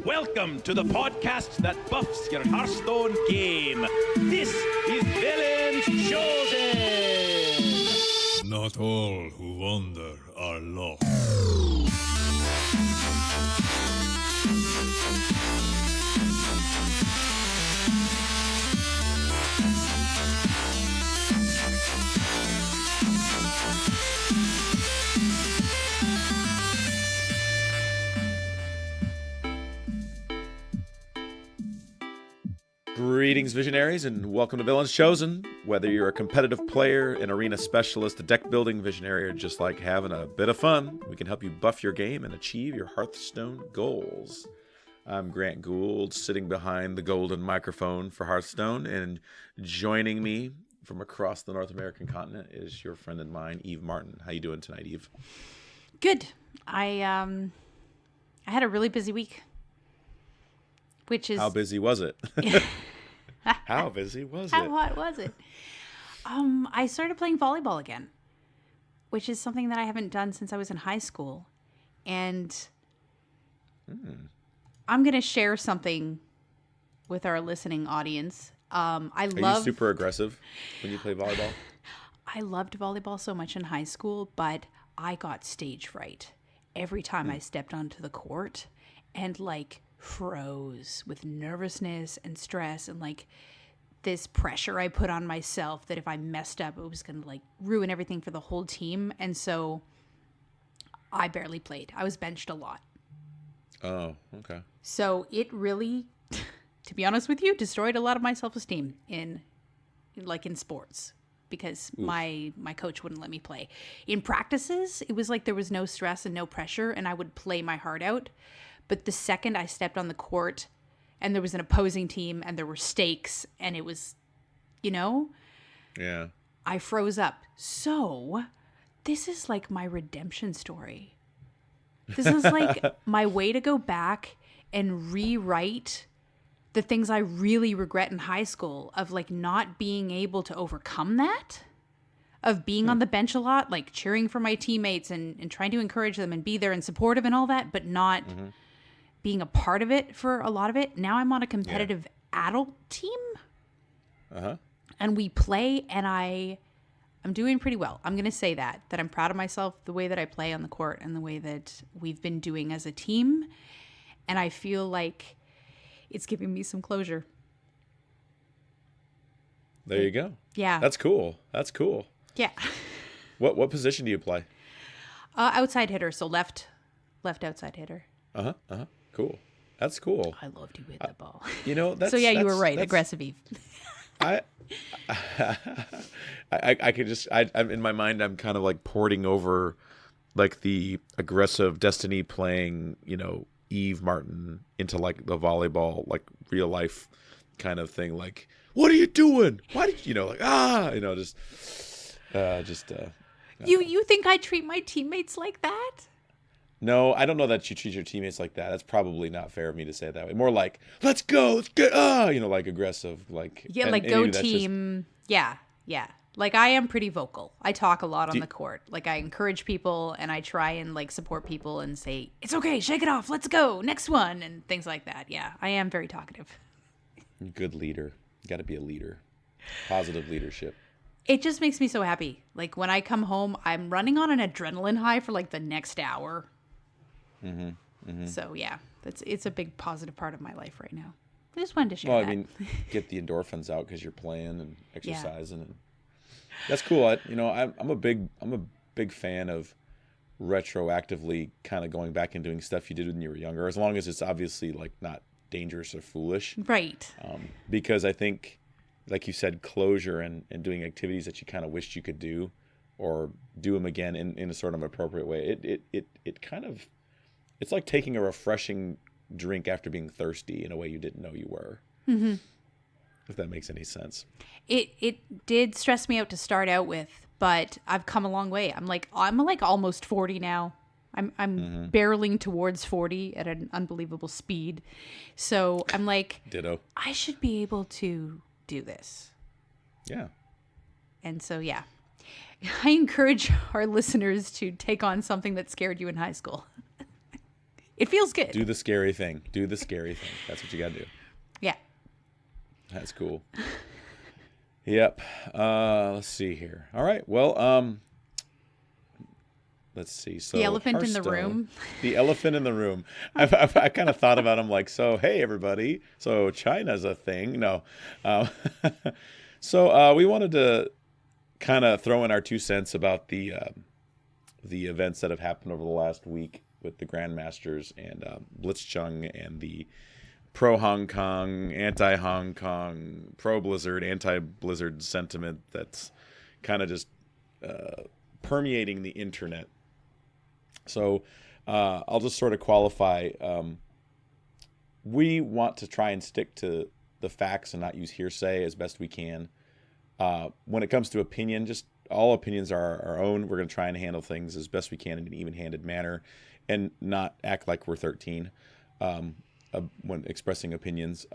Welcome to the podcast that buffs your Hearthstone game. This is Velen's Chosen. Not all who wander are lost. Greetings, visionaries, and welcome to Velen's Chosen. Whether you're a competitive player, an arena specialist, a deck building visionary, or just like having a bit of fun, we can help you buff your game and achieve your Hearthstone goals. I'm Grant Gould, sitting behind the golden microphone for Hearthstone, and joining me from across the North American continent is your friend and mine, Eve Martin. How you doing tonight, Eve? Good. I had a really busy week. Which is How busy was it? How busy was it? How hot was it? I started playing volleyball again, which is something that I haven't done since I was in high school. And I'm going to share something with our listening audience. Are you super aggressive when you play volleyball? I loved volleyball so much in high school, but I got stage fright every time I stepped onto the court and froze with nervousness and stress and this pressure I put on myself that if I messed up, it was going to ruin everything for the whole team. And so I barely played. I was benched a lot. Oh, okay. So it really, to be honest with you, destroyed a lot of my self-esteem in sports because my coach wouldn't let me play. In practices, it was there was no stress and no pressure and I would play my heart out. But the second I stepped on the court and there was an opposing team and there were stakes and it was, Yeah. I froze up. So this is my redemption story. This is my way to go back and rewrite the things I really regret in high school of not being able to overcome that, of being on the bench a lot, cheering for my teammates and trying to encourage them and be there and supportive and all that, but not being a part of it for a lot of it. Now I'm on a competitive adult team. And we play and I'm doing pretty well. I'm going to say that I'm proud of myself, the way that I play on the court and the way that we've been doing as a team. And I feel like it's giving me some closure. There you go. Yeah. That's cool. Yeah. What position do you play? Outside hitter. So left outside hitter. Cool. That's cool. I love to hit the ball. That's... So yeah, you were right. That's, aggressive Eve. I could just... I'm in my mind, I'm kind of porting over the aggressive Destiny playing, Eve Martin into the volleyball, real life kind of thing. What are you doing? Why did you You think I treat my teammates like that? No, I don't know that you treat your teammates like that. That's probably not fair of me to say it that way. More let's go, let's get, aggressive, Yeah, go team. Just... Yeah. I am pretty vocal. I talk a lot on the court. I encourage people and I try and support people and say, it's okay, shake it off, let's go, next one, and things like that. Yeah, I am very talkative. Good leader. You got to be a leader. Positive leadership. It just makes me so happy. When I come home, I'm running on an adrenaline high for the next hour. So yeah, it's a big positive part of my life right now. I just wanted to share that. I mean, get the endorphins out because you're playing and exercising, and that's cool. I'm a big fan of retroactively kind of going back and doing stuff you did when you were younger, as long as it's obviously not dangerous or foolish. Right. Because I think, like you said, closure and doing activities that you kind of wished you could do, or do them again in a sort of appropriate way. It kind of, it's like taking a refreshing drink after being thirsty in a way you didn't know you were. If that makes any sense. It did stress me out to start out with, but I've come a long way. I'm almost 40 now. I'm barreling towards 40 at an unbelievable speed. So I'm ditto. I should be able to do this. Yeah. And so, yeah, I encourage our listeners to take on something that scared you in high school. It feels good. Do the scary thing. Do the scary thing. That's what you got to do. Yeah. That's cool. Yep. Let's see here. All right. Well, let's see. So The elephant in the Hearthstone, room. The elephant in the room. I kind of thought about him like, so, hey, everybody. So China's a thing. No. So we wanted to kind of throw in our 2 cents about the events that have happened over the last week with the Grandmasters and Blitzchung and the pro-Hong Kong, anti-Hong Kong, pro-Blizzard, anti-Blizzard sentiment that's kind of just permeating the internet. So I'll just sort of qualify. We want to try and stick to the facts and not use hearsay as best we can. When it comes to opinion, just all opinions are our own. We're going to try and handle things as best we can in an even-handed manner and not act like we're 13 when expressing opinions.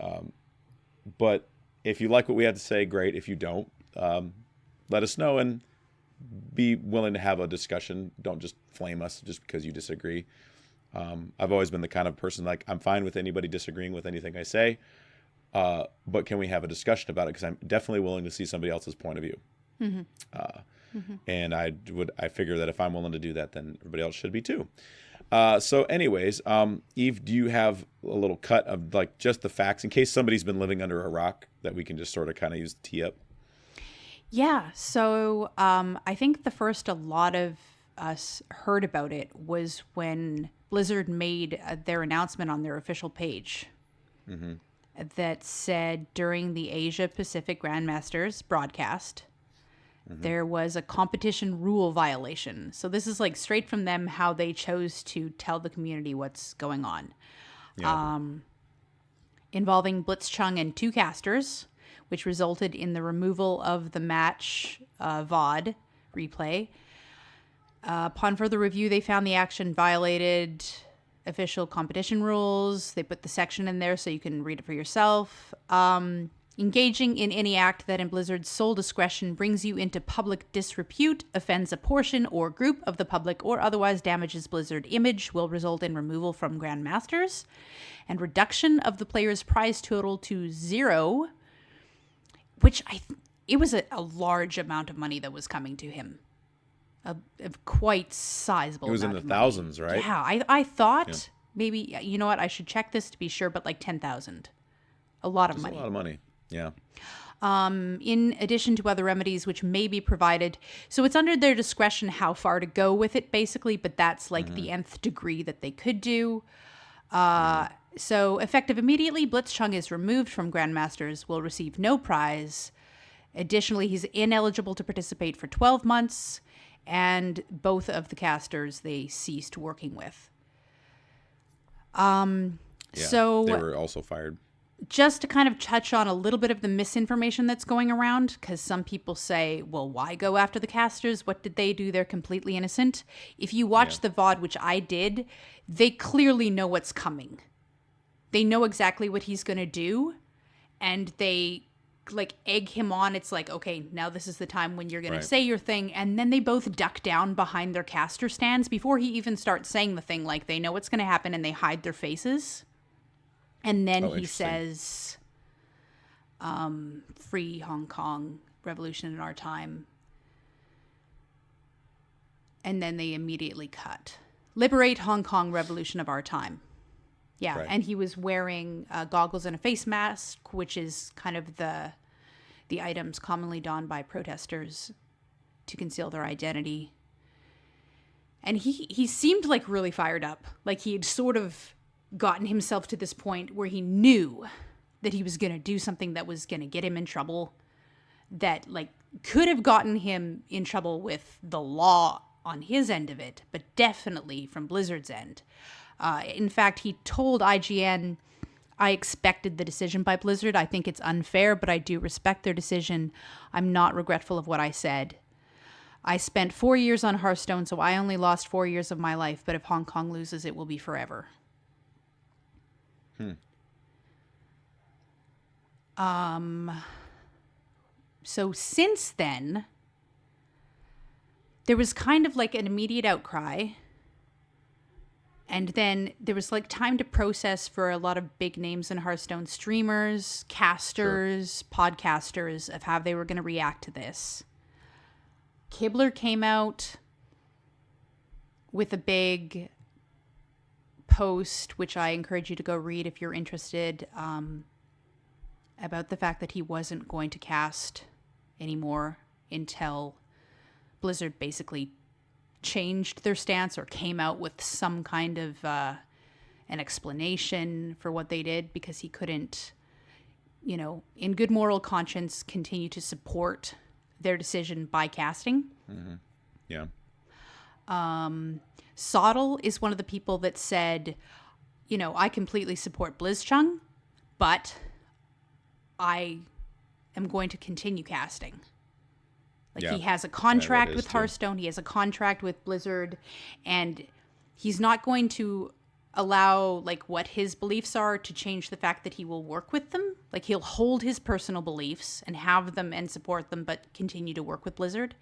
But if you like what we have to say, great. If you don't, let us know and be willing to have a discussion. Don't just flame us just because you disagree. I've always been the kind of person like I'm fine with anybody disagreeing with anything I say, but can we have a discussion about it? Because I'm definitely willing to see somebody else's point of view. And I figure that if I'm willing to do that, then everybody else should be too. So anyways, Eve, do you have a little cut of like just the facts in case somebody's been living under a rock that we can just sort of kind of use to tee up? Yeah. So I think the first a lot of us heard about it was when Blizzard made their announcement on their official page that said during the Asia Pacific Grandmasters broadcast, there was a competition rule violation. So this is like straight from them how they chose to tell the community what's going on. Yeah. Involving Blitzchung and 2 casters, which resulted in the removal of the match VOD replay. Upon further review, they found the action violated official competition rules. They put the section in there so you can read it for yourself. Engaging in any act that in Blizzard's sole discretion brings you into public disrepute, offends a portion or group of the public, or otherwise damages Blizzard image will result in removal from Grandmasters and reduction of the player's prize total to 0, which it was a large amount of money that was coming to him. A quite sizable It was in amount the of money. thousands, right? Yeah, I thought maybe, you know what, I should check this to be sure, but like 10,000. A lot of money. A lot of money. Yeah. In addition to other remedies which may be provided. So it's under their discretion how far to go with it, basically, but that's like the nth degree that they could do. So effective immediately, Blitzchung is removed from Grandmasters, will receive no prize. Additionally, he's ineligible to participate for 12 months, and both of the casters they ceased working with. So they were also fired. Just to kind of touch on a little bit of the misinformation that's going around, because some people say, well, why go after the casters? What did they do? They're completely innocent. If you watch the VOD, which I did, they clearly know what's coming. They know exactly what he's going to do, and they like egg him on. It's like, okay, now this is the time when you're going to say your thing. And then they both duck down behind their caster stands before he even starts saying the thing. Like they know what's going to happen and they hide their faces. And then he says, free Hong Kong, revolution in our time. And then they immediately cut. Liberate Hong Kong, revolution of our time. Yeah, and he was wearing goggles and a face mask, which is kind of the items commonly donned by protesters to conceal their identity. And he seemed like really fired up. Like he had sort of gotten himself to this point where he knew that he was going to do something that was going to get him in trouble, that like could have gotten him in trouble with the law on his end of it, but definitely from Blizzard's end. In fact, he told IGN, I expected the decision by Blizzard. I think it's unfair, but I do respect their decision. I'm not regretful of what I said. I spent 4 years on Hearthstone, so I only lost 4 years of my life, but if Hong Kong loses, it will be forever. So since then, there was kind of like an immediate outcry. And then there was like time to process for a lot of big names in Hearthstone, streamers, casters, podcasters, of how they were going to react to this. Kibler came out with a big post, which I encourage you to go read if you're interested, about the fact that he wasn't going to cast anymore until Blizzard basically changed their stance or came out with some kind of an explanation for what they did, because he couldn't, in good moral conscience, continue to support their decision by casting. Mm-hmm. Yeah. Sottle is one of the people that said, I completely support Blitzchung, but I am going to continue casting. He has a contract with Hearthstone. He has a contract with Blizzard, and he's not going to allow what his beliefs are to change the fact that he will work with them. He'll hold his personal beliefs and have them and support them, but continue to work with Blizzard.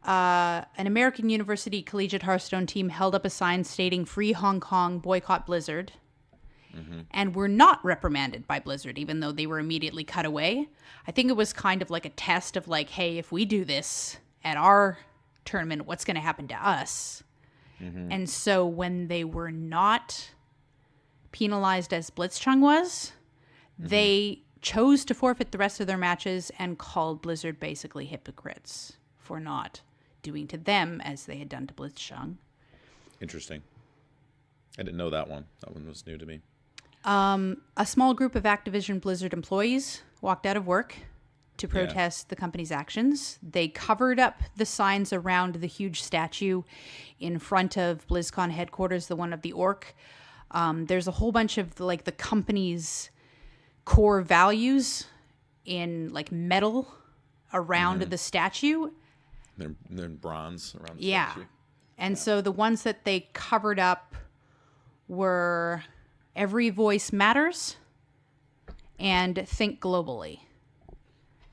An American University Collegiate Hearthstone team held up a sign stating "Free Hong Kong, boycott Blizzard." And were not reprimanded by Blizzard, even though they were immediately cut away. I think it was kind of like a test of hey, if we do this at our tournament, what's going to happen to us? And so when they were not penalized as Blitzchung was, they chose to forfeit the rest of their matches and called Blizzard basically hypocrites for not doing to them as they had done to Blitzchung. Interesting. I didn't know that one. That one was new to me. A small group of Activision Blizzard employees walked out of work to protest the company's actions. They covered up the signs around the huge statue in front of BlizzCon headquarters, the one of the orc. There's a whole bunch of the company's core values in metal around the statue. They're in bronze around the statue. And so the ones that they covered up were "Every Voice Matters" and "Think Globally."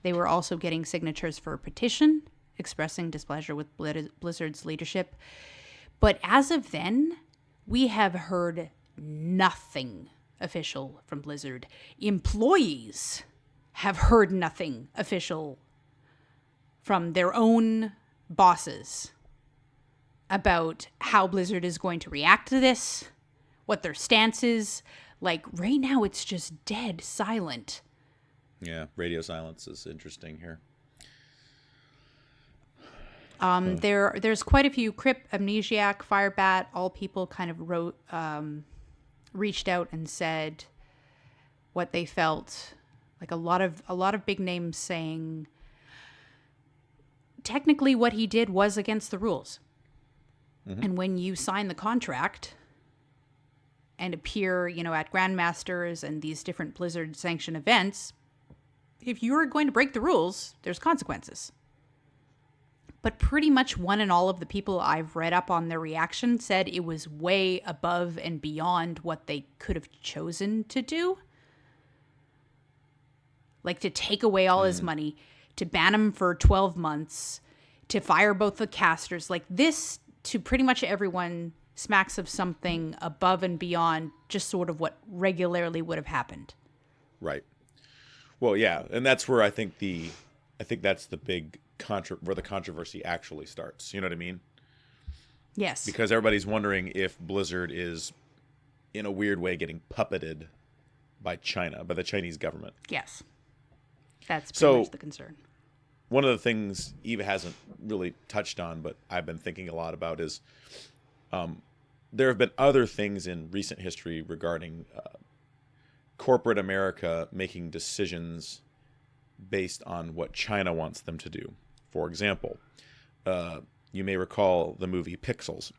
They were also getting signatures for a petition expressing displeasure with Blizzard's leadership. But as of then, we have heard nothing official from Blizzard. Employees have heard nothing official from their own bosses about how Blizzard is going to react to this, what their stance is. Right now, it's just dead silent. Yeah, radio silence is interesting here. There's quite a few. Crip, Amnesiac, Firebat, all people kind of reached out and said what they felt. A lot of big names saying technically what he did was against the rules. And when you sign the contract and appear, at Grandmasters and these different Blizzard sanctioned events, if you're going to break the rules, there's consequences. But pretty much one and all of the people I've read up on their reaction said it was way above and beyond what they could have chosen to do. To take away all his money, to ban him for 12 months, to fire both the casters. This, to pretty much everyone, smacks of something above and beyond just sort of what regularly would have happened. Right. Well, yeah, and that's where I think that's the big where the controversy actually starts. You know what I mean? Yes. Because everybody's wondering if Blizzard is, in a weird way, getting puppeted by China, by the Chinese government. Yes. That's pretty much the concern. One of the things Eva hasn't really touched on, but I've been thinking a lot about is there have been other things in recent history regarding corporate America making decisions based on what China wants them to do. For example, you may recall the movie Pixels.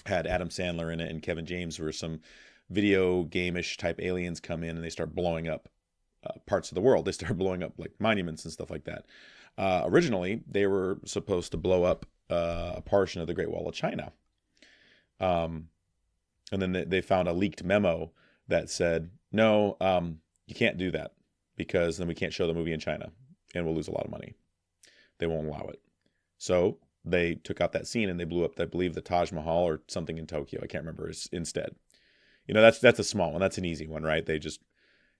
Had Adam Sandler in it and Kevin James, where some video game-ish type aliens come in and they start blowing up parts of the world. They start blowing up monuments and stuff like that. Originally, they were supposed to blow up a portion of the Great Wall of China. And then they found a leaked memo that said, no, you can't do that because then we can't show the movie in China and we'll lose a lot of money. They won't allow it. So they took out that scene and they blew up, I believe, the Taj Mahal or something in Tokyo. I can't remember instead. That's a small one. That's an easy one, right? They just,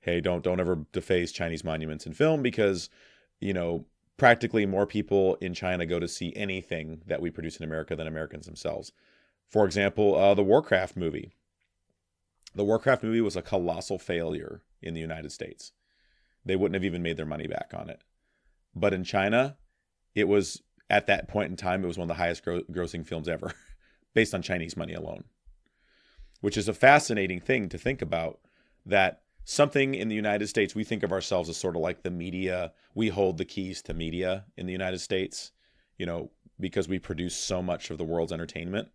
hey, don't ever deface Chinese monuments in film because, practically more people in China go to see anything that we produce in America than Americans themselves. For example, the Warcraft movie. The Warcraft movie was a colossal failure in the United States. They wouldn't have even made their money back on it. But in China, it was, at that point in time, it was one of the highest grossing films ever, based on Chinese money alone. Which is a fascinating thing to think about, that something in the United States, we think of ourselves as sort of like the media. We hold the keys to media in the United States, because we produce so much of the world's entertainment,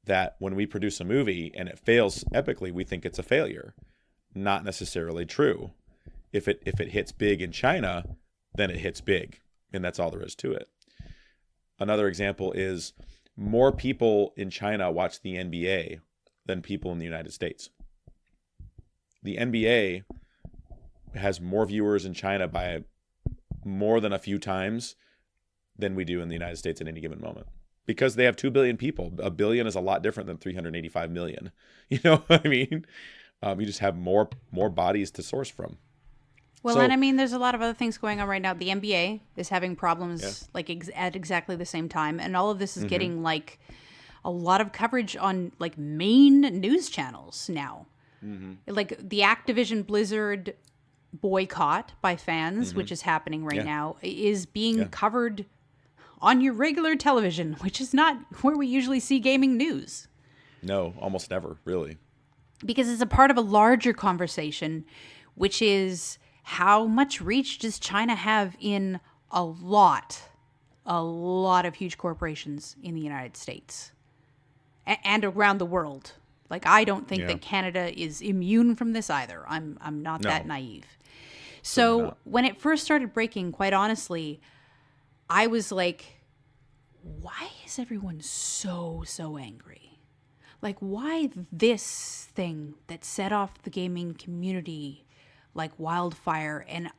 that when we produce a movie and it fails epically, we think it's a failure. Not necessarily true. If it hits big in China, then it hits big, and that's all there is to it. Another example is more people in China watch the NBA than people in the United States. The NBA has more viewers in China by more than a few times than we do in the United States at any given moment. Because they have 2 billion people. A billion is a lot different than 385 million. You know what I mean? You just have more bodies to source from. Well, and I mean, there's a lot of other things going on right now. The NBA is having problems at exactly the same time. And all of this is getting like a lot of coverage on like main news channels now. Like the Activision Blizzard boycott by fans, which is happening right now, is being covered on your regular television, which is not where we usually see gaming news. No, almost never, really. Because it's a part of a larger conversation, which is how much reach does China have in a lot of huge corporations in the United States and around the world. Like, I don't think that Canada is immune from this either. I'm not that naive. So when it first started breaking, quite honestly, I was like, why is everyone so angry? Like, why this thing that set off the gaming community like wildfire? And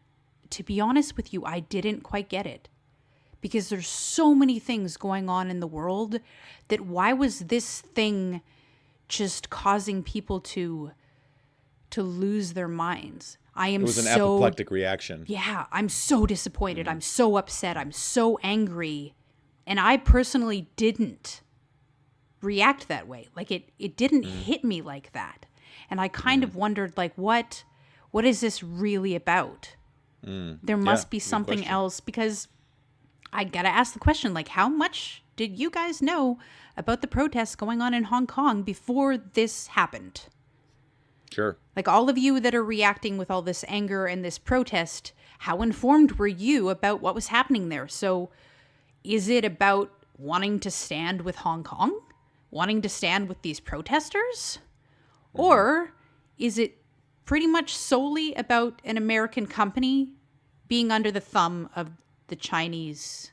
to be honest with you, I didn't quite get it. Because there's so many things going on in the world that why was this thing just causing people to lose their minds? It was an apoplectic reaction. Yeah, I'm so disappointed. I'm so upset. I'm so angry. And I personally didn't react that way. Like it didn't hit me like that. And I kind of wondered, like, what is this really about? There must be something else, because I gotta ask the question, like, how much did you guys know about the protests going on in Hong Kong before this happened? Sure. Like, all of you that are reacting with all this anger and this protest, how informed were you about what was happening there? So is it about wanting to stand with Hong Kong? Wanting to stand with these protesters? Or is it pretty much solely about an American company being under the thumb of the Chinese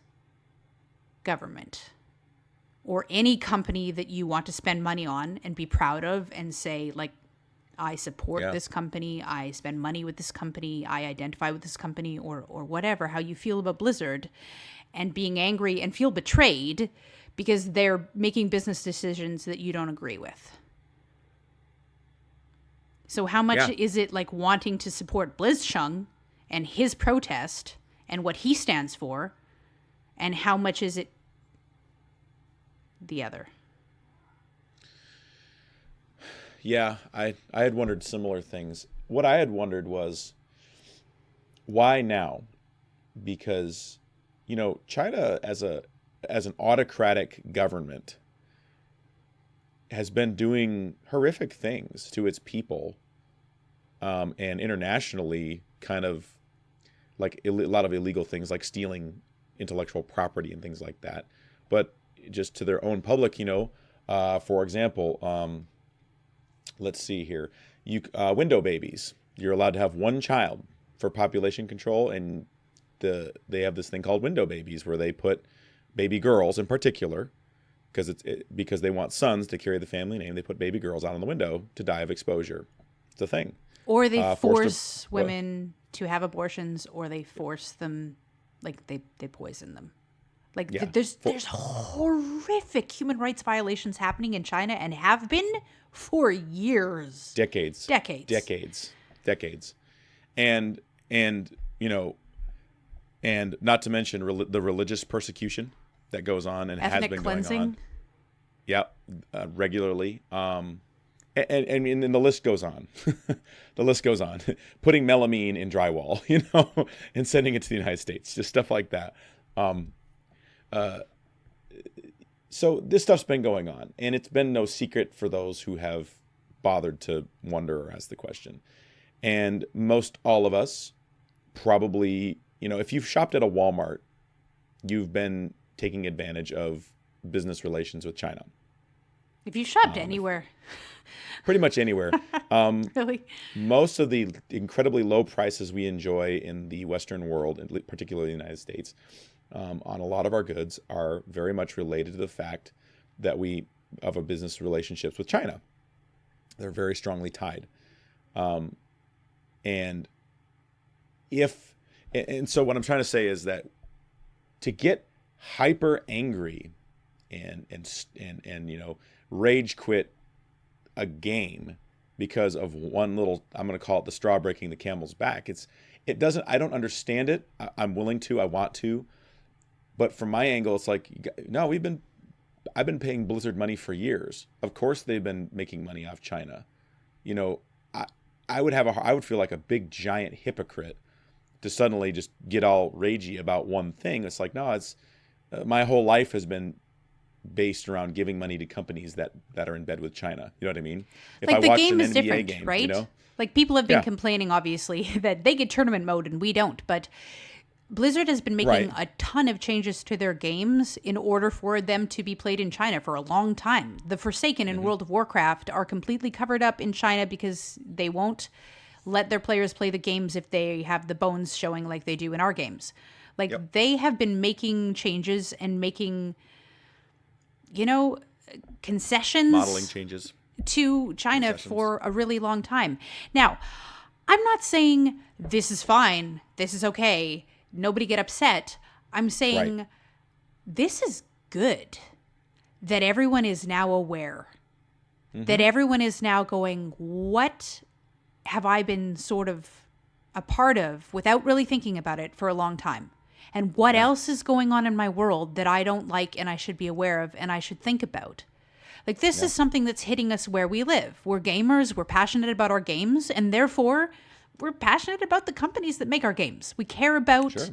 government? Or any company that you want to spend money on and be proud of and say, like, I support this company, I spend money with this company, I identify with this company, or whatever, how you feel about Blizzard, and being angry and feel betrayed because they're making business decisions that you don't agree with. So how much is it like wanting to support Blitzchung and his protest and what he stands for, and how much is it the other? Yeah, I had wondered similar things. What I had wondered was, why now? Because, China as an autocratic government has been doing horrific things to its people, and internationally, kind of like a lot of illegal things, like stealing intellectual property and things like that. But just to their own public, for example, let's see here. Window babies. You're allowed to have one child for population control, and they have this thing called window babies, where they put baby girls in particular, because they want sons to carry the family name. They put baby girls out on the window to die of exposure. It's a thing. Or they force women to have abortions, or they force them, like they poison them. Like Yeah. there's horrific human rights violations happening in China and have been for years. Decades. And you know, and not to mention the religious persecution that goes on and has Ethnic been cleansing. going on. Yeah, regularly. And the list goes on. The list goes on. Putting melamine in drywall, and sending it to the United States, just stuff like that. So this stuff's been going on, and it's been no secret for those who have bothered to wonder or ask the question. And most all of us probably, if you've shopped at a Walmart, you've been taking advantage of business relations with China. If you shopped anywhere. Pretty much anywhere. Really? Most of the incredibly low prices we enjoy in the Western world, and particularly the United States, on a lot of our goods are very much related to the fact that we have a business relationships with China. They're very strongly tied. And so what I'm trying to say is that to get hyper angry and rage quit a game because of one little, I'm going to call it the straw breaking the camel's back. I don't understand it. I'm willing to, I want to, but from my angle, it's like, no, I've been paying Blizzard money for years. Of course they've been making money off China. I would feel like a big giant hypocrite to suddenly just get all ragey about one thing. It's like, no, my whole life has been based around giving money to companies that are in bed with China. You know what I mean? If like I the watched game an is NBA different, game, right? Like people have been Yeah. complaining, obviously, that they get tournament mode and we don't. But Blizzard has been making Right. a ton of changes to their games in order for them to be played in China for a long time. The Forsaken and World of Warcraft are completely covered up in China because they won't let their players play the games if they have the bones showing like they do in our games. Like Yep. they have been making changes and making, concessions Modeling changes. to China Concessions. for a really long time. Now, I'm not saying this is fine, this is okay, nobody get upset. I'm saying Right. this is good that everyone is now aware, Mm-hmm. that everyone is now going, what have I been sort of a part of without really thinking about it for a long time? And what else is going on in my world that I don't like and I should be aware of and I should think about? Like, this is something that's hitting us where we live. We're gamers, we're passionate about our games, and therefore we're passionate about the companies that make our games. We care about Sure.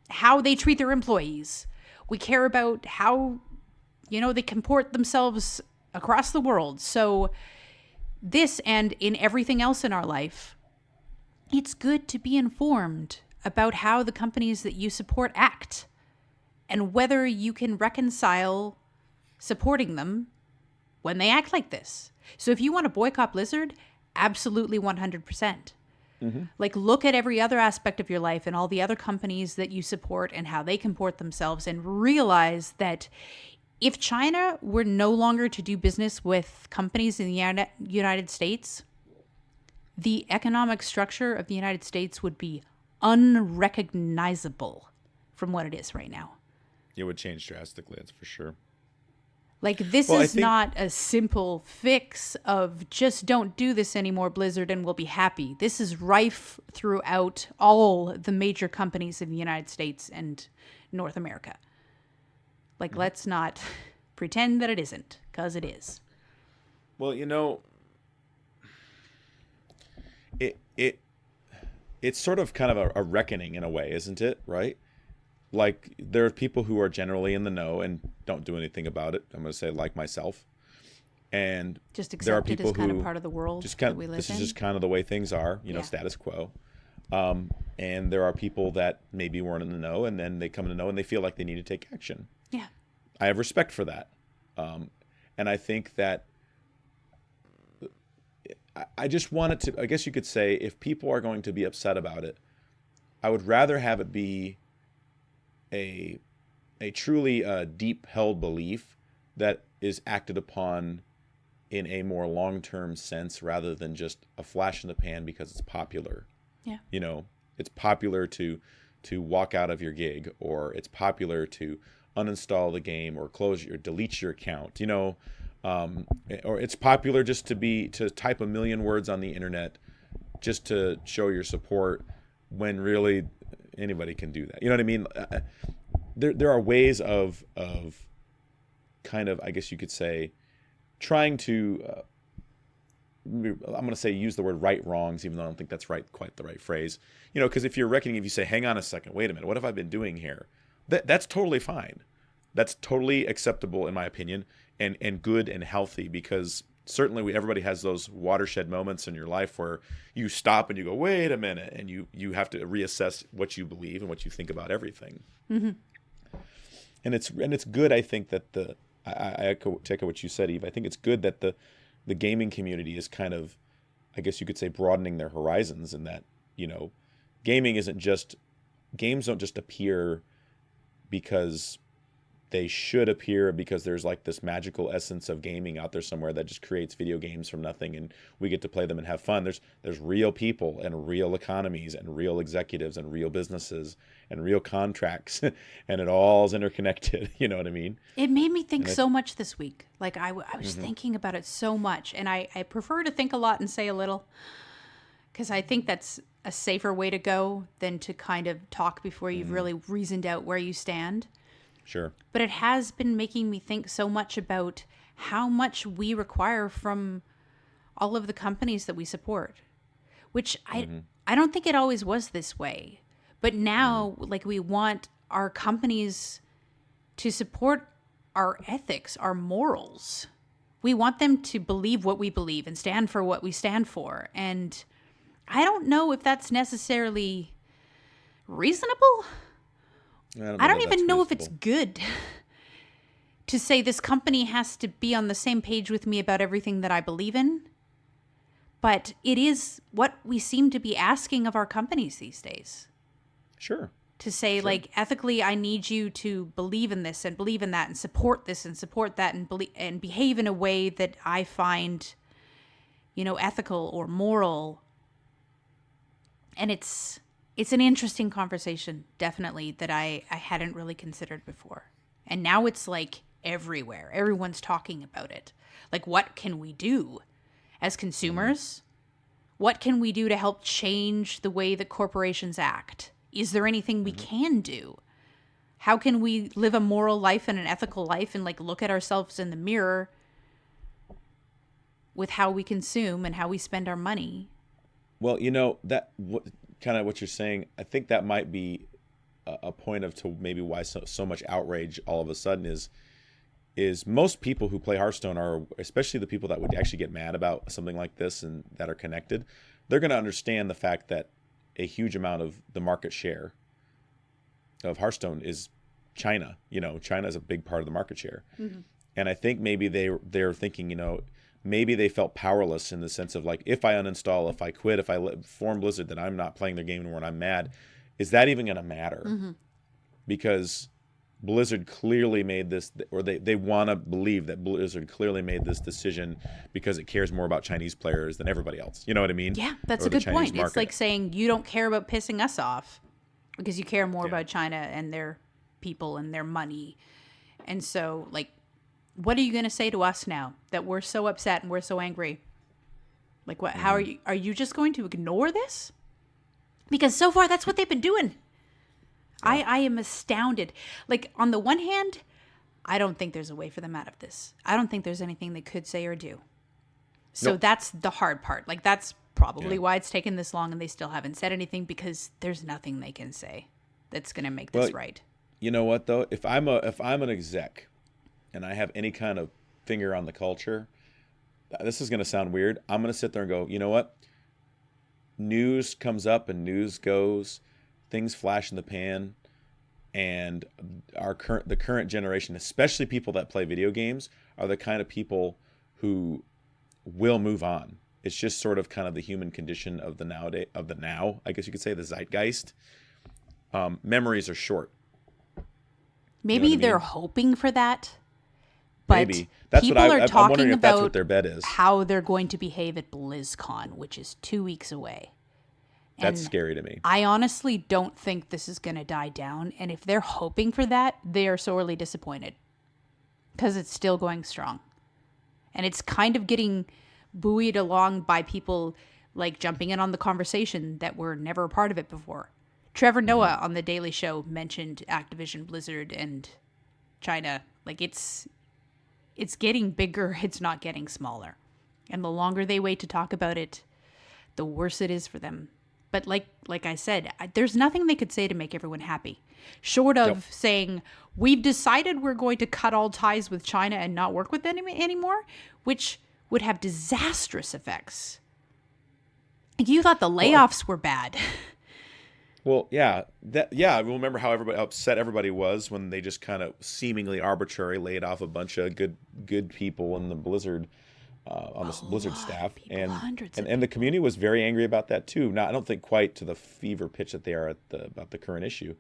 how they treat their employees. We care about how, they comport themselves across the world. So this and in everything else in our life, it's good to be informed about how the companies that you support act and whether you can reconcile supporting them when they act like this. So if you want to boycott Blizzard, absolutely 100%. Like, look at every other aspect of your life and all the other companies that you support and how they comport themselves, and realize that if China were no longer to do business with companies in the United States, the economic structure of the United States would be unrecognizable from what it is right now. It would change drastically, that's for sure. Like, this Well, I is think- not a simple fix of just don't do this anymore, Blizzard, and we'll be happy. This is rife throughout all the major companies in the United States and North America. Like, let's not pretend that it isn't, because it is. Well, it's sort of kind of a reckoning in a way, isn't it? Right? Like, there are people who are generally in the know and don't do anything about it. I'm going to say, like myself. And Just there are accept it people as kind who of part of the world just kind that we live this in. is just kind of the way things are, Yeah. status quo. And there are people that maybe weren't in the know, and then they come in the know and they feel like they need to take action. Yeah. I have respect for that. And I think that I just wanted to, I guess you could say, if people are going to be upset about it, I would rather have it be a truly deep held belief that is acted upon in a more long-term sense rather than just a flash in the pan because it's popular. Yeah. It's popular to walk out of your gig, or it's popular to uninstall the game or delete your account, or it's popular just to type a million words on the internet just to show your support when really anybody can do that. You know what I mean? There are ways of kind of, I guess you could say, trying to, I'm going to say use the word right wrongs, even though I don't think that's quite the right phrase. Because if you say, hang on a second, wait a minute, what have I been doing here? That's totally fine. That's totally acceptable in my opinion, and good and healthy, because certainly everybody has those watershed moments in your life where you stop and you go, wait a minute, and you have to reassess what you believe and what you think about everything. Mm-hmm. And it's good, I think, that I echo what you said, Eve. I think it's good that the gaming community is kind of, I guess you could say, broadening their horizons, and that, games don't just appear because they should appear, because there's like this magical essence of gaming out there somewhere that just creates video games from nothing and we get to play them and have fun. There's real people and real economies and real executives and real businesses and real contracts and it all is interconnected. You know what I mean? It made me think so much this week. Like I was thinking about it so much, and I prefer to think a lot and say a little, because I think that's a safer way to go than to kind of talk before you've really reasoned out where you stand. Sure. But it has been making me think so much about how much we require from all of the companies that we support, which I don't think it always was this way. But now, like, we want our companies to support our ethics, our morals. We want them to believe what we believe and stand for what we stand for. And I don't know if that's necessarily reasonable. I don't even know if it's good to say this company has to be on the same page with me about everything that I believe in. But it is what we seem to be asking of our companies these days. Sure. To say, like, ethically, I need you to believe in this and believe in that and support this and support that and behave in a way that I find, ethical or moral. And it's an interesting conversation, definitely, that I hadn't really considered before. And now it's like everywhere. Everyone's talking about it. Like, what can we do as consumers? What can we do to help change the way that corporations act? Is there anything we can do? How can we live a moral life and an ethical life and, like, look at ourselves in the mirror with how we consume and how we spend our money? Well, kind of what you're saying, I think that might be a point to maybe why so much outrage all of a sudden is most people who play Hearthstone are, especially the people that would actually get mad about something like this and that are connected, they're going to understand the fact that a huge amount of the market share of Hearthstone is China. China is a big part of the market share. Mm-hmm. And I think maybe they're thinking, maybe they felt powerless in the sense of, like, if I uninstall, if I quit, if I form Blizzard, that I'm not playing their game anymore and I'm mad. Is that even going to matter? Mm-hmm. Because Blizzard clearly made this, or they want to believe that Blizzard clearly made this decision because it cares more about Chinese players than everybody else. You know what I mean? Yeah, that's a good point. It's like saying you don't care about pissing us off because you care more about China and their people and their money. And so, like, what are you going to say to us now that we're so upset and we're so angry? Like, what? How are you just going to ignore this? Because so far that's what they've been doing. I am astounded. Like, on the one hand, I don't think there's a way for them out of this. I don't think there's anything they could say or do. So that's the hard part. Like, that's probably why it's taken this long and they still haven't said anything, because there's nothing they can say that's going to make this right. You know what, though? If I'm an exec and I have any kind of finger on the culture, this is going to sound weird. I'm going to sit there and go, you know what? News comes up and news goes. Things flash in the pan, and the current generation, especially people that play video games, are the kind of people who will move on. It's just sort of kind of the human condition of the now, I guess you could say, the zeitgeist. Memories are short. Maybe they're hoping for that, but maybe. That's people are talking I'm wondering if about that's what their bet is. How they're going to behave at BlizzCon, which is 2 weeks away. That's And scary to me. I honestly don't think this is going to die down. And if they're hoping for that, they are sorely disappointed because it's still going strong. And it's kind of getting buoyed along by people like jumping in on the conversation that were never a part of it before. Trevor Noah on The Daily Show mentioned Activision Blizzard and China. Like it's getting bigger, it's not getting smaller. And the longer they wait to talk about it, the worse it is for them. But like I said, there's nothing they could say to make everyone happy. Short of saying, we've decided we're going to cut all ties with China and not work with them anymore, which would have disastrous effects. You thought the layoffs were bad. Well, yeah, I remember how upset everybody was when they just kind of seemingly arbitrary laid off a bunch of good people in the Blizzard on the Blizzard staff, people, and the community was very angry about that too. Now, I don't think quite to the fever pitch that they are about the current issue,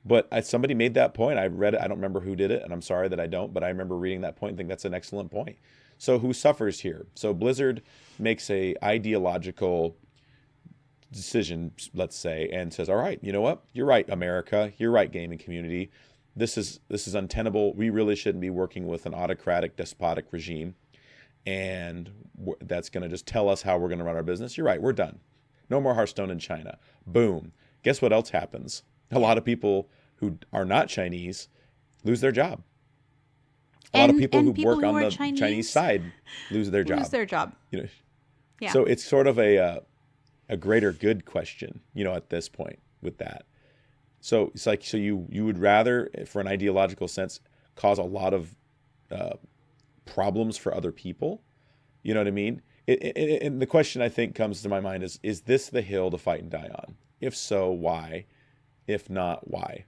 but somebody made that point. I read it. I don't remember who did it, and I'm sorry that I don't, but I remember reading that point and think that's an excellent point. So who suffers here? So Blizzard makes a ideological decision, let's say, and says, all right, you know what? You're right, America. You're right, gaming community. This is untenable. We really shouldn't be working with an autocratic, despotic regime. And that's going to just tell us how we're going to run our business. You're right. We're done. No more Hearthstone in China. Boom. Guess what else happens? A lot of people who are not Chinese lose their job. A lot of people who work on the Chinese side lose their job. You know, Yeah. So it's sort of a greater good question, at this point with that. So it's like, so you would rather, for an ideological sense, cause a lot of problems for other people. You know what I mean? And the question I think comes to my mind is this the hill to fight and die on? If so, why? If not, why?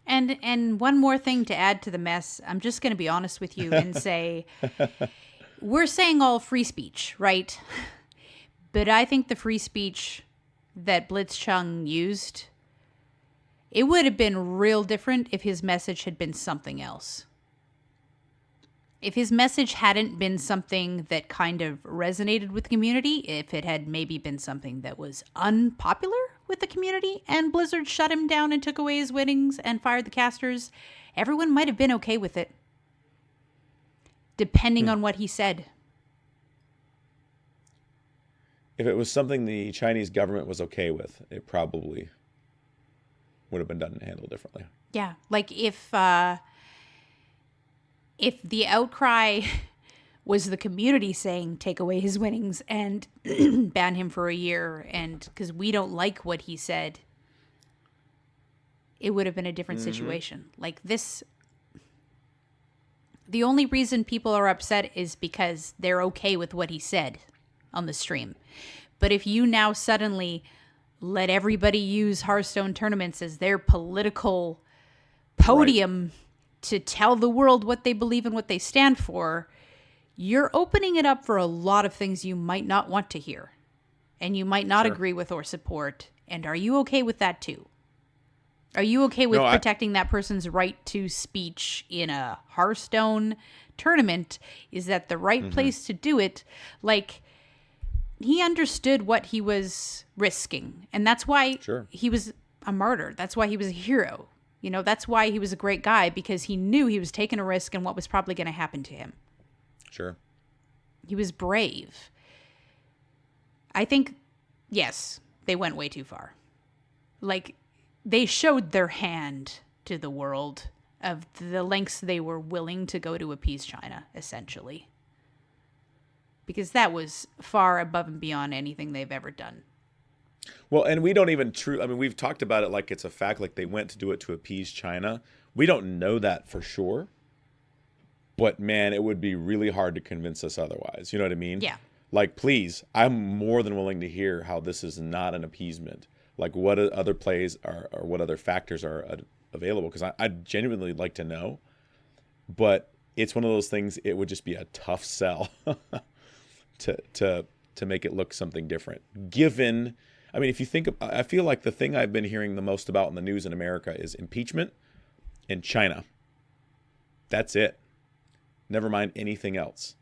And one more thing to add to the mess, I'm just going to be honest with you and say, we're saying all free speech, right? But I think the free speech that Blitzchung used, it would have been real different if his message had been something else. If his message hadn't been something that kind of resonated with the community, if it had maybe been something that was unpopular with the community and Blizzard shut him down and took away his winnings and fired the casters, everyone might have been okay with it. Depending on what he said. If it was something the Chinese government was okay with, it probably would have been done and handled differently. Yeah, like if the outcry was the community saying take away his winnings and ban him for a year, and because we don't like what he said, it would have been a different situation. Like this, the only reason people are upset is because they're okay with what he said on the stream. But if you now suddenly let everybody use Hearthstone tournaments as their political podium to tell the world what they believe and what they stand for, you're opening it up for a lot of things you might not want to hear and you might not agree with or support. And are you okay with that too? Are you okay with protecting that person's right to speech in a Hearthstone tournament? Is that the right place to do it? Like, he understood what he was risking, and that's why he was a martyr. That's why he was a hero. That's why he was a great guy, because he knew he was taking a risk and what was probably going to happen to him. Sure. He was brave. I think, yes, they went way too far. Like, they showed their hand to the world of the lengths they were willing to go to appease China, essentially. Because that was far above and beyond anything they've ever done. Well, and we don't even we've talked about it like it's a fact, like they went to do it to appease China. We don't know that for sure. But man, it would be really hard to convince us otherwise. You know what I mean? Yeah. Like, please, I'm more than willing to hear how this is not an appeasement. Like, what other plays are, or what other factors are available? Because I'd genuinely like to know. But it's one of those things, it would just be a tough sell to make it look something different. Given, if you think, I feel like the thing I've been hearing the most about in the news in America is impeachment and China. That's it. Never mind anything else.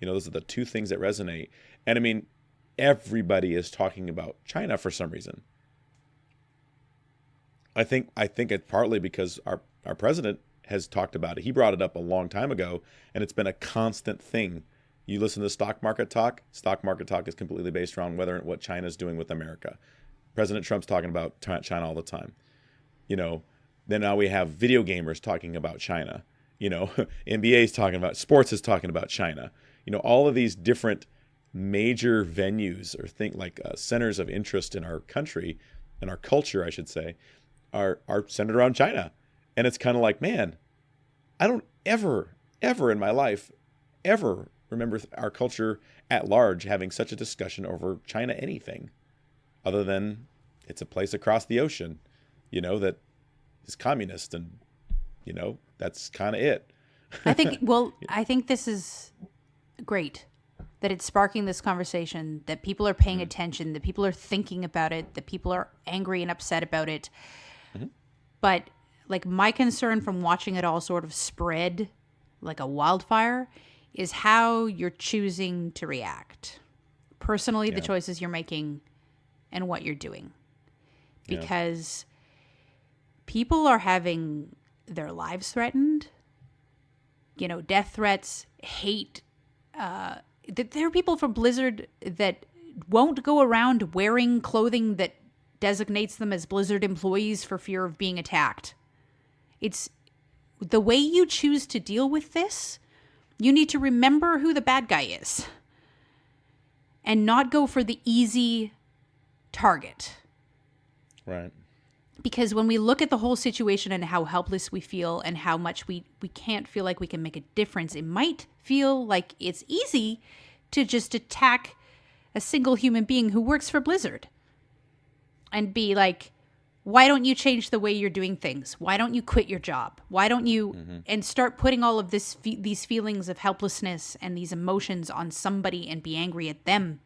Those are the two things that resonate. And everybody is talking about China for some reason. I think it's partly because our president has talked about it. He brought it up a long time ago, and it's been a constant thing. You listen to stock market talk is completely based around what China's doing with America. President Trump's talking about China all the time. Then now we have video gamers talking about China. NBA's talking about, sports is talking about China. All of these different major venues or centers of interest in our country, in our culture, I should say, are centered around China. And it's kind of like, man, I don't ever in my life ever remember our culture at large having such a discussion over China anything, other than it's a place across the ocean, that is communist, and that's kind of it. I think this is great that it's sparking this conversation, that people are paying attention, that people are thinking about it, that people are angry and upset about it. Mm-hmm. But like, my concern from watching it all sort of spread like a wildfire is how you're choosing to react. Personally, the choices you're making and what you're doing. Because people are having their lives threatened, death threats, hate. There are people from Blizzard that won't go around wearing clothing that designates them as Blizzard employees for fear of being attacked. It's the way you choose to deal with this. You need to remember who the bad guy is and not go for the easy target. Right. Because when we look at the whole situation and how helpless we feel and how much we can't feel like we can make a difference, it might feel like it's easy to just attack a single human being who works for Blizzard and be like, why don't you change the way you're doing things? Why don't you quit your job? Why don't you and start putting all of these feelings of helplessness and these emotions on somebody and be angry at them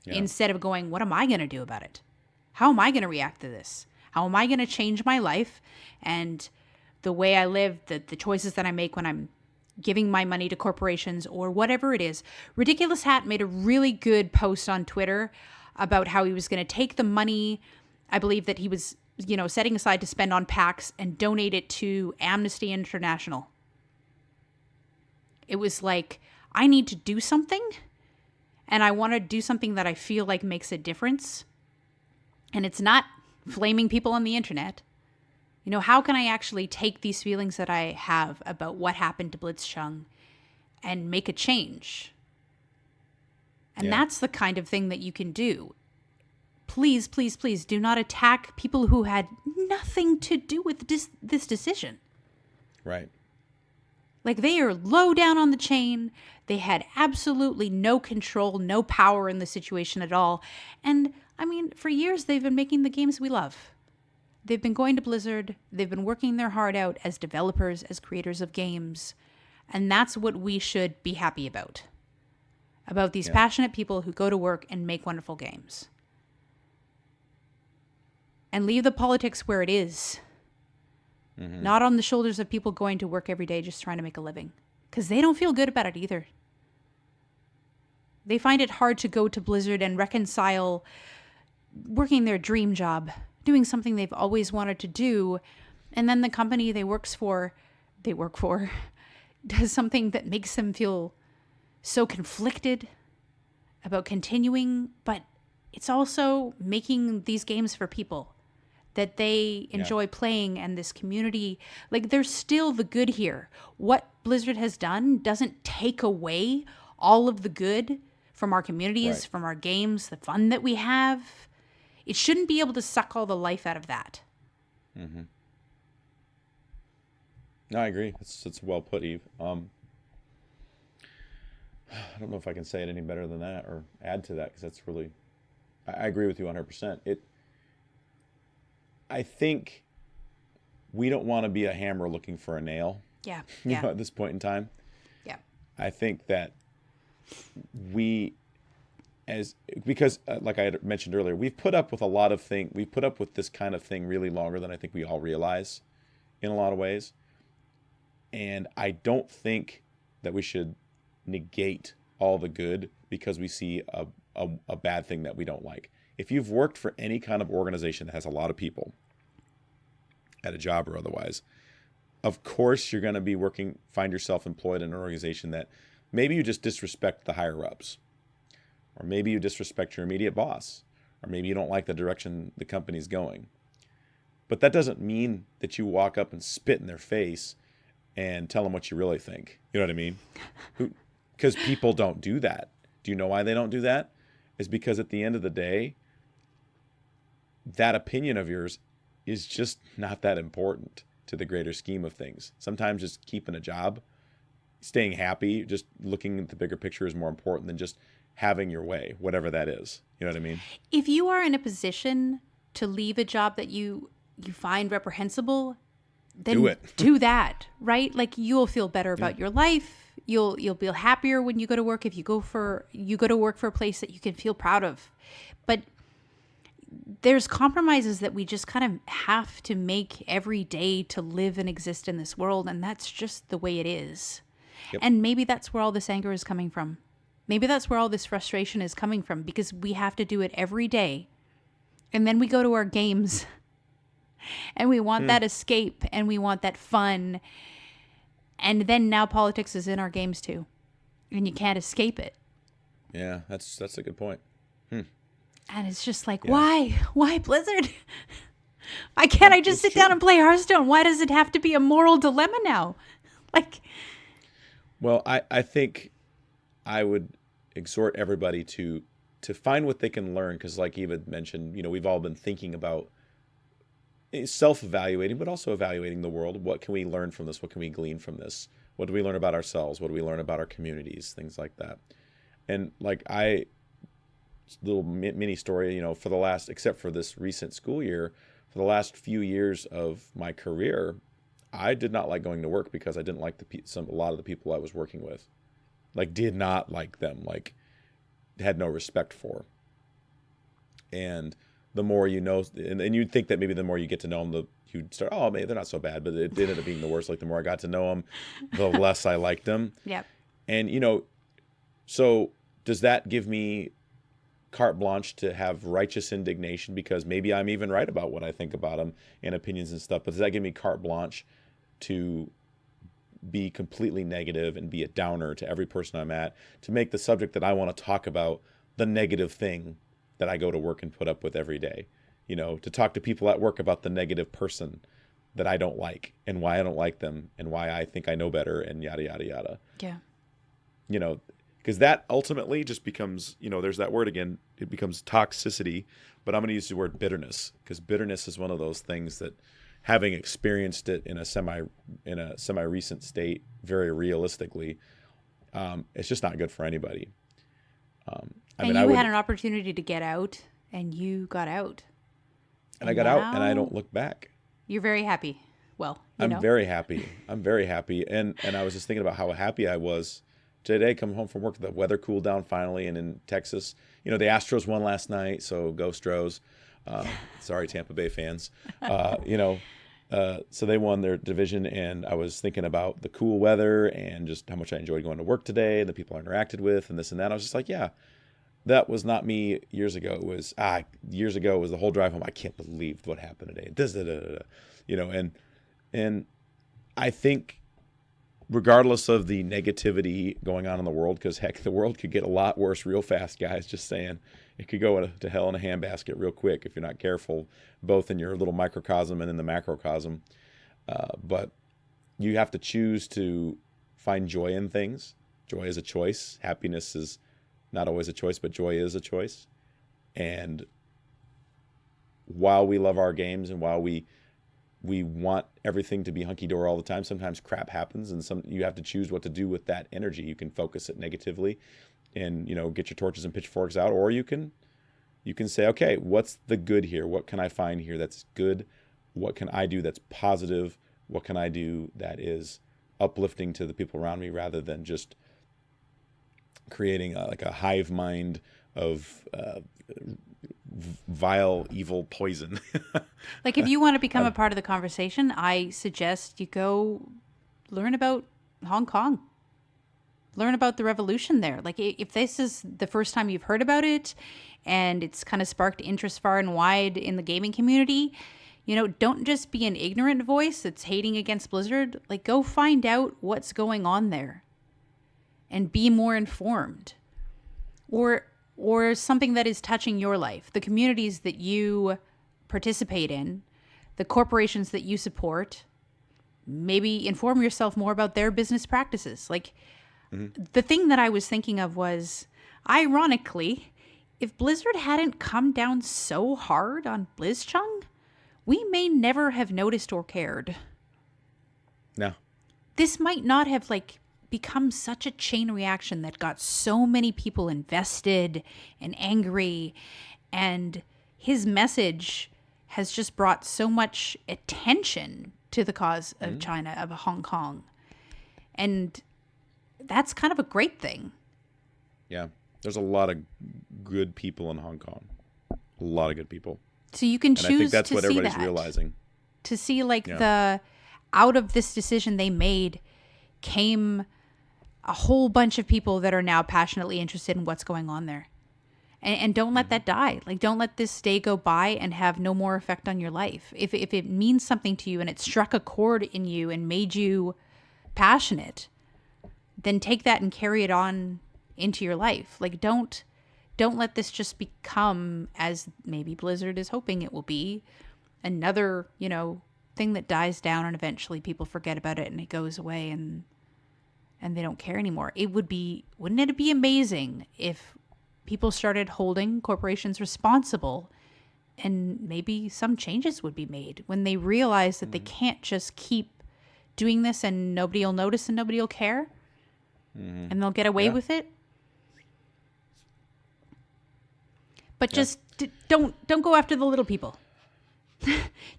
instead of going, what am I going to do about it? How am I going to react to this? How am I going to change my life and the way I live, the choices that I make when I'm giving my money to corporations or whatever it is? Ridiculous Hat made a really good post on Twitter about how he was going to take the money, I believe that he was, setting aside to spend on PACs and donate it to Amnesty International. It was like, I need to do something, and I want to do something that I feel like makes a difference. And it's not flaming people on the internet. How can I actually take these feelings that I have about what happened to Blitzchung and make a change? And that's the kind of thing that you can do. Please, please, please do not attack people who had nothing to do with this decision. Right. Like, they are low down on the chain. They had absolutely no control, no power in the situation at all. And, for years, they've been making the games we love. They've been going to Blizzard. They've been working their heart out as developers, as creators of games. And that's what we should be happy about. About these passionate people who go to work and make wonderful games. And leave the politics where it is. Mm-hmm. Not on the shoulders of people going to work every day just trying to make a living. Because they don't feel good about it either. They find it hard to go to Blizzard and reconcile working their dream job, doing something they've always wanted to do, and then the company they work for does something that makes them feel so conflicted about continuing, but it's also making these games for people that they enjoy playing, and this community. Like, there's still the good here. What Blizzard has done doesn't take away all of the good from our communities, from our games, the fun that we have. It shouldn't be able to suck all the life out of that. Mm-hmm. No, I agree. It's well put, Eve. I don't know if I can say it any better than that or add to that, because that's really... I agree with you 100%. I think we don't want to be a hammer looking for a nail. Yeah. At this point in time. Yeah. I think that because like I had mentioned earlier, we've put up with a lot of things. We've put up with this kind of thing really longer than I think we all realize in a lot of ways. And I don't think that we should negate all the good because we see a bad thing that we don't like. If you've worked for any kind of organization that has a lot of people at a job or otherwise, of course you're going to find yourself employed in an organization that maybe you just disrespect the higher ups, or maybe you disrespect your immediate boss, or maybe you don't like the direction the company's going. But that doesn't mean that you walk up and spit in their face and tell them what you really think. You know what I mean? Because people don't do that. Do you know why they don't do that? It's because at the end of the day, that opinion of yours is just not that important to the greater scheme of things. Sometimes just keeping a job, staying happy, just looking at the bigger picture is more important than just having your way, whatever that is. You know what I mean? If you are in a position to leave a job that you find reprehensible, then do it. Do that, right? Like, you'll feel better about your life. You'll be happier when you go to work if you go to work for a place that you can feel proud of. But there's compromises that we just kind of have to make every day to live and exist in this world, and that's just the way it is. Yep. And maybe that's where all this anger is coming from. Maybe that's where all this frustration is coming from, because we have to do it every day. And then we go to our games and we want that escape and we want that fun. And then now politics is in our games too. And you can't escape it. Yeah, that's a good point. And it's just like, why? Why, Blizzard? Why can't I just sit down and play Hearthstone? Why does it have to be a moral dilemma now? Like, well, I think I would exhort everybody to find what they can learn, because like Eva had mentioned, we've all been thinking about self-evaluating, but also evaluating the world. What can we learn from this? What can we glean from this? What do we learn about ourselves? What do we learn about our communities? Things like that. And like little mini story, for the last, except for this recent school year, for the last few years of my career, I did not like going to work because I didn't like a lot of the people I was working with. Like, did not like them, like had no respect for. And the more you know, and you'd think that maybe the more you get to know them, you'd start, oh, man, they're not so bad, but it ended up being the worst. Like, the more I got to know them, the less I liked them. yep. And, so does that give me carte blanche to have righteous indignation because maybe I'm even right about what I think about them and opinions and stuff, but does that give me carte blanche to be completely negative and be a downer to every person I'm at, to make the subject that I want to talk about the negative thing that I go to work and put up with every day? To talk to people at work about the negative person that I don't like and why I don't like them and why I think I know better and yada, yada, yada. Yeah. Because that ultimately just becomes, there's that word again, it becomes toxicity, but I'm going to use the word bitterness, because bitterness is one of those things that, having experienced it in a semi-recent state, very realistically, it's just not good for anybody. You had an opportunity to get out, and you got out. And I got out, and I don't look back. You're very happy. Well, I'm very happy. I'm very happy. And I was just thinking about how happy I was today, coming home from work. The weather cooled down finally, and in Texas, the Astros won last night, so go Stros. Sorry, Tampa Bay fans. So they won their division, and I was thinking about the cool weather and just how much I enjoyed going to work today and the people I interacted with and this and that. I was just like, yeah, that was not me years ago. It was years ago. It was the whole drive home. I can't believe what happened today. And I think, regardless of the negativity going on in the world, because heck, the world could get a lot worse real fast, guys. Just saying, it could go to hell in a handbasket real quick if you're not careful, both in your little microcosm and in the macrocosm. But you have to choose to find joy in things. Joy is a choice. Happiness is not always a choice, but joy is a choice. And while we love our games and while we want everything to be hunky-dory all the time, sometimes crap happens, and you have to choose what to do with that energy. You can focus it negatively and, get your torches and pitchforks out, or you can say, okay, what's the good here? What can I find here that's good? What can I do that's positive? What can I do that is uplifting to the people around me, rather than just creating a hive mind of vile, evil poison. Like, if you want to become a part of the conversation, I suggest you go learn about Hong Kong. learn about the revolution there. Like, if this is the first time you've heard about it and it's kind of sparked interest far and wide in the gaming community, don't just be an ignorant voice that's hating against Blizzard. Like, go find out what's going on there and be more informed. Or something that is touching your life, the communities that you participate in, the corporations that you support. Maybe inform yourself more about their business practices. Like, the thing that I was thinking of was, ironically, if Blizzard hadn't come down so hard on Blitzchung, we may never have noticed or cared. No. This might not have, become such a chain reaction that got so many people invested and angry. And his message has just brought so much attention to the cause of China, of Hong Kong. And that's kind of a great thing. Yeah. There's a lot of good people in Hong Kong. A lot of good people. So you can choose to see that. I think that's what everybody's realizing. To see, the out of this decision they made came a whole bunch of people that are now passionately interested in what's going on there. And don't let that die. Don't let this day go by and have no more effect on your life. If it means something to you and it struck a chord in you and made you passionate, then take that and carry it on into your life. Don't let this just become, as maybe Blizzard is hoping it will be, another, thing that dies down and eventually people forget about it and it goes away and they don't care anymore. Wouldn't it be amazing if people started holding corporations responsible and maybe some changes would be made when they realize that they can't just keep doing this and nobody will notice and nobody will care and they'll get away with it. But just don't go after the little people.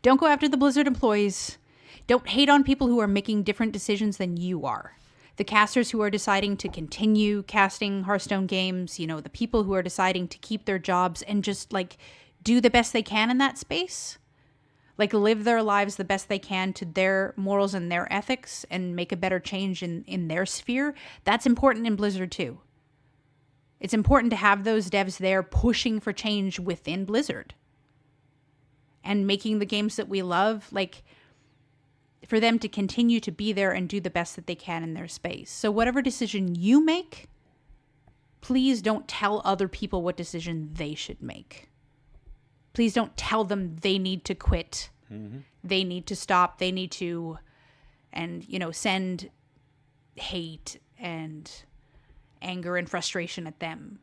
Don't go after the Blizzard employees. Don't hate on people who are making different decisions than you are. The casters who are deciding to continue casting Hearthstone games, the people who are deciding to keep their jobs and just do the best they can in that space. Live their lives the best they can to their morals and their ethics and make a better change in their sphere. That's important in Blizzard too. It's important to have those devs there pushing for change within Blizzard and making the games that we love, for them to continue to be there and do the best that they can in their space. So whatever decision you make, please don't tell other people what decision they should make. Please don't tell them they need to quit. They need to stop. They need to, and, send hate and anger and frustration at them.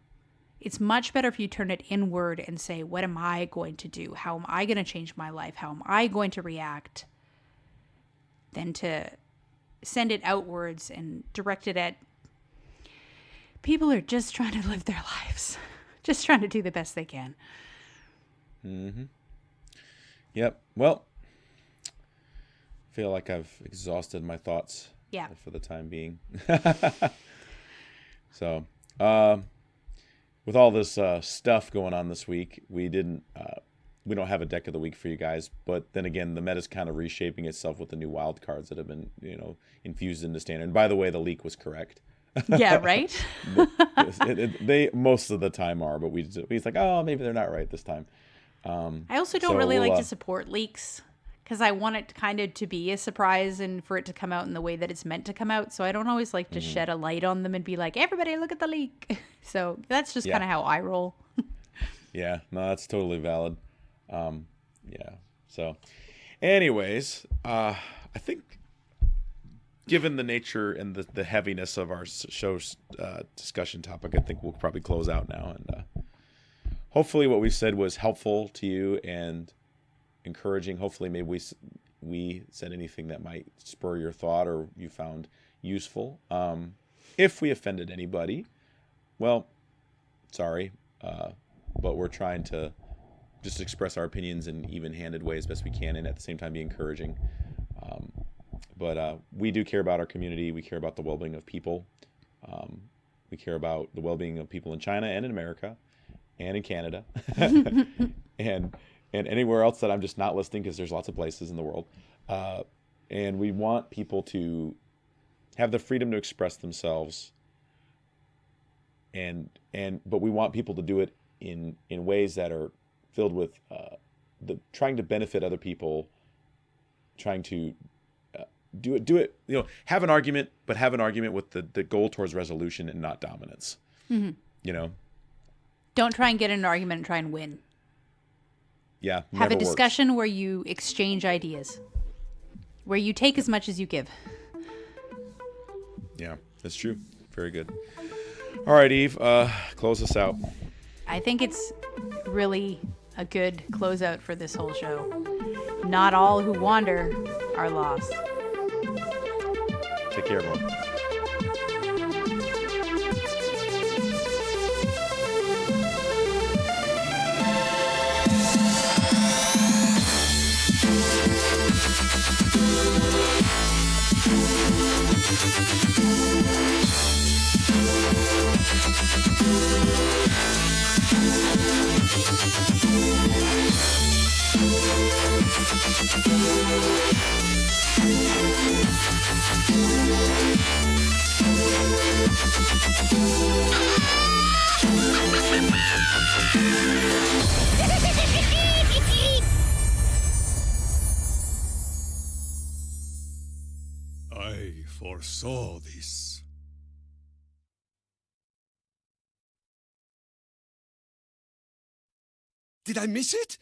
It's much better if you turn it inward and say, what am I going to do? How am I going to change my life? How am I going to react? Than to send it outwards and direct it at people who are just trying to live their lives, just trying to do the best they can. Yep. Well, I feel like I've exhausted my thoughts for the time being. So, with all this stuff going on this week, we don't have a deck of the week for you guys, but then again, the meta's kind of reshaping itself with the new wild cards that have been, infused into standard. And by the way, the leak was correct. Yeah, right? They most of the time are, but we like, oh, maybe they're not right this time. I also don't really like to support leaks because I want it kind of to be a surprise and for it to come out in the way that it's meant to come out. So I don't always like to shed a light on them and be like, everybody look at the leak. So that's just kind of how I roll. Yeah, no, that's totally valid. So anyways, I think given the nature and the heaviness of our show's discussion topic, I think we'll probably close out now. And hopefully what we said was helpful to you and encouraging. Hopefully maybe we said anything that might spur your thought or you found useful. If we offended anybody, well, sorry, but we're trying to just express our opinions in even-handed ways best we can and at the same time be encouraging. But we do care about our community. We care about the well-being of people. We care about the well-being of people in China and in America and in Canada and anywhere else that I'm just not listing because there's lots of places in the world. And we want people to have the freedom to express themselves but we want people to do it in ways that are filled with trying to benefit other people, trying to do it, have an argument, but have an argument with the goal towards resolution and not dominance. Don't try and get in an argument and try and win. Yeah, have a never discussion works. where you exchange ideas, where you take as much as you give. Yeah, that's true. Very good. All right, Eve, close us out. I think it's really a good closeout for this whole show. Not all who wander are lost. Take care, everyone. I foresaw this. Did I miss it?